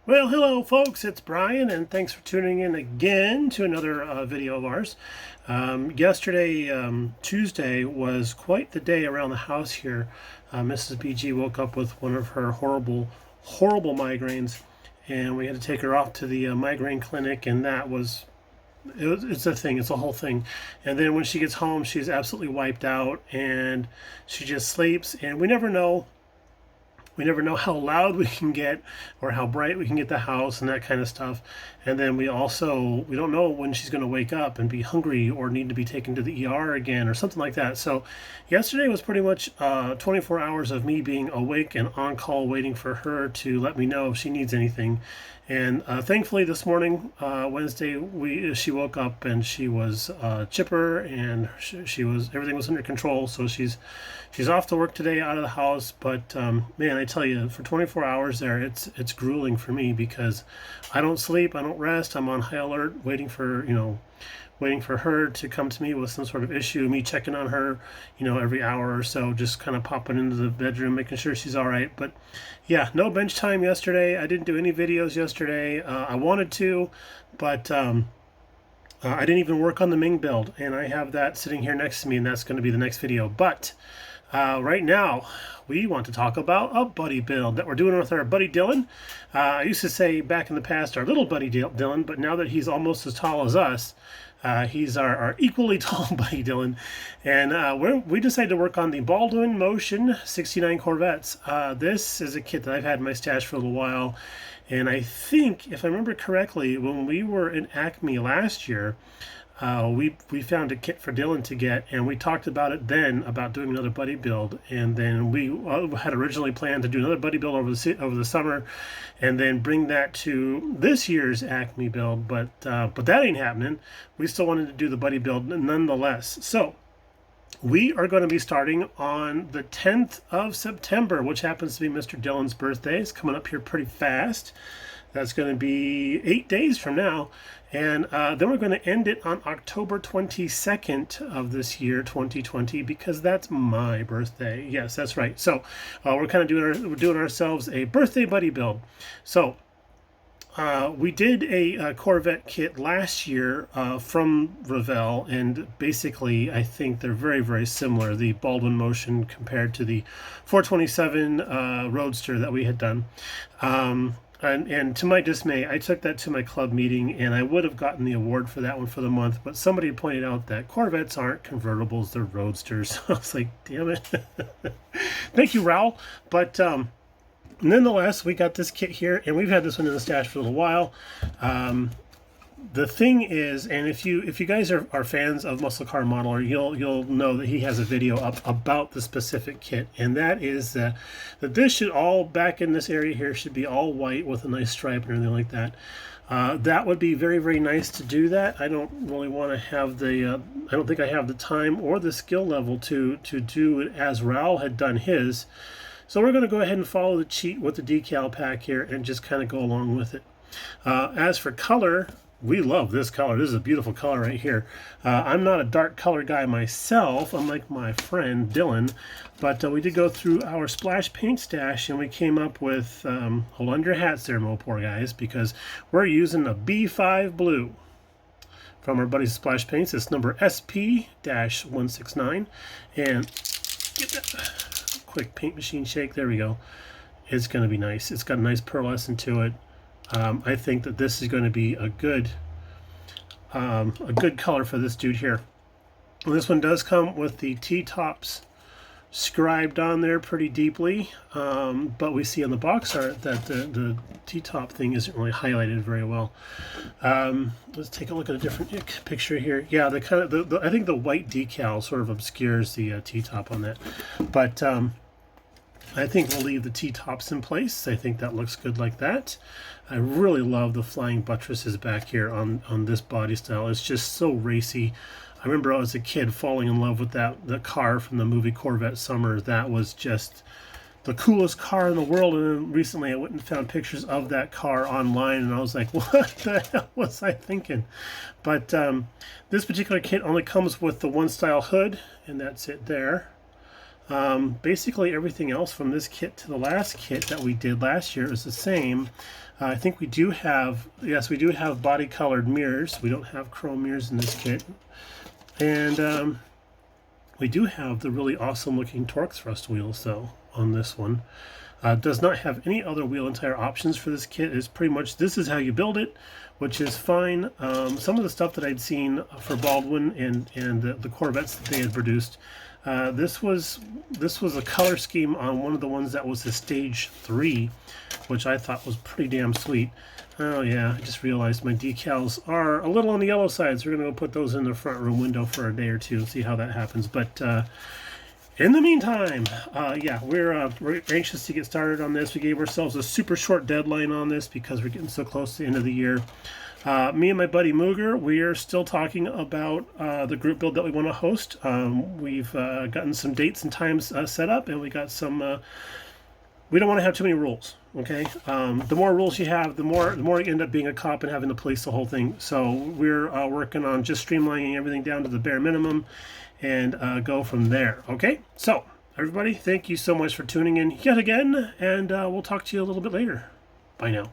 Well, hello folks, it's Brian, and thanks for tuning in again to another video of ours. Yesterday, Tuesday, was quite the day around the house here. Mrs. BG woke up with one of her horrible migraines, and we had to take her off to the migraine clinic, and it's a thing, it's a whole thing. And then when she gets home, she's absolutely wiped out, and she just sleeps, and we never know how loud we can get or how bright we can get the house and that kind of stuff. And then we don't know when she's going to wake up and be hungry or need to be taken to the ER again or something like that. So yesterday was pretty much 24 hours of me being awake and on call waiting for her to let me know if she needs anything. And thankfully this morning, Wednesday, she woke up and she was chipper, and everything was under control. So she's off to work today out of the house. But man, I tell you, for 24 hours there, it's grueling for me because I don't sleep, I don't rest, I'm on high alert, waiting for her to come to me with some sort of issue, me checking on her, every hour or so, just kind of popping into the bedroom, making sure she's all right. But yeah, no bench time yesterday. I didn't do any videos yesterday. I wanted to, but I didn't even work on the Ming build, and I have that sitting here next to me, and that's going to be the next video. But right now, we want to talk about a buddy build that we're doing with our buddy Dylan. I used to say back in the past our little buddy Dylan, but now that he's almost as tall as us, he's our equally tall buddy Dylan. And we decided to work on the Baldwin-Motion 69 Corvettes. This is a kit that I've had in my stash for a little while. And I think, if I remember correctly, when we were in Acme last year, we found a kit for Dylan to get, and we talked about it then, about doing another buddy build. And then we had originally planned to do another buddy build over the summer, and then bring that to this year's Acme build. But that ain't happening. We still wanted to do the buddy build nonetheless. So we are going to be starting on the 10th of September, which happens to be Mr. Dylan's birthday. It's coming up here pretty fast. That's going to be 8 days from now. And then we're going to end it on October 22nd of this year, 2020, because that's my birthday. Yes, that's right. So we're kind of doing ourselves a birthday buddy build. So we did a Corvette kit last year from Revell, and basically I think they're very, very similar, the Baldwin-Motion compared to the 427 Roadster that we had done. And to my dismay, I took that to my club meeting, and I would have gotten the award for that one for the month, but somebody pointed out that Corvettes aren't convertibles, they're Roadsters. I was like, damn it. Thank you, Raul. But nonetheless, we got this kit here, and we've had this one in the stash for a little while. The thing is, and if you guys are fans of Muscle Car Modeler, you'll know that he has a video up about the specific kit, and that is that this should all, back in this area here, should be all white with a nice stripe and everything like that. That would be very, very nice to do that. I don't really want to have I don't think I have the time or the skill level to do it as Raul had done his. So we're going to go ahead and follow the cheat with the decal pack here and just kind of go along with it. As for color, we love this color. This is a beautiful color right here. I'm not a dark color guy myself, unlike my friend Dylan, but we did go through our splash paint stash, and we came up with, hold on to your hats there, Mopor guys, because we're using a B5 blue from our buddy's Splash Paints. It's number SP-169, and get that quick paint machine shake. There we go. It's going to be nice. It's got a nice pearlescent to it. I think that this is going to be a good color for this dude here. And this one does come with the T-tops scribed on there pretty deeply, but we see on the box art that the T-top thing isn't really highlighted very well. Let's take a look at a different picture here. Yeah, the kind of I think the white decal sort of obscures the T-top on that, but I think we'll leave the T-tops in place. I think that looks good like that. I really love the flying buttresses back here on this body style. It's just so racy. I remember I was a kid falling in love with the car from the movie Corvette Summer. That was just the coolest car in the world. And then recently I went and found pictures of that car online, and I was like, what the hell was I thinking? But this particular kit only comes with the one style hood, and that's it there. Basically everything else from this kit to the last kit that we did last year is the same. I think we do have, yes, we do have body colored mirrors. We don't have chrome mirrors in this kit. And we do have the really awesome looking torque thrust wheels though on this one. Does not have any other wheel and tire options for this kit. It's pretty much, this is how you build it, which is fine. Some of the stuff that I'd seen for Baldwin and the Corvettes that they had produced, this was a color scheme on one of the ones that was the Stage 3, which I thought was pretty damn sweet. Oh yeah, I just realized my decals are a little on the yellow side, so we're going to go put those in the front room window for a day or two and see how that happens. But in the meantime, yeah, we're anxious to get started on this. We gave ourselves a super short deadline on this because we're getting so close to the end of the year. Me and my buddy Mooger, we are still talking about the group build that we want to host. We've gotten some dates and times set up, and we got some... we don't want to have too many rules, okay? The more rules you have, the more you end up being a cop and having to police the whole thing. So we're working on just streamlining everything down to the bare minimum and go from there, okay? So, everybody, thank you so much for tuning in yet again, and we'll talk to you a little bit later. Bye now.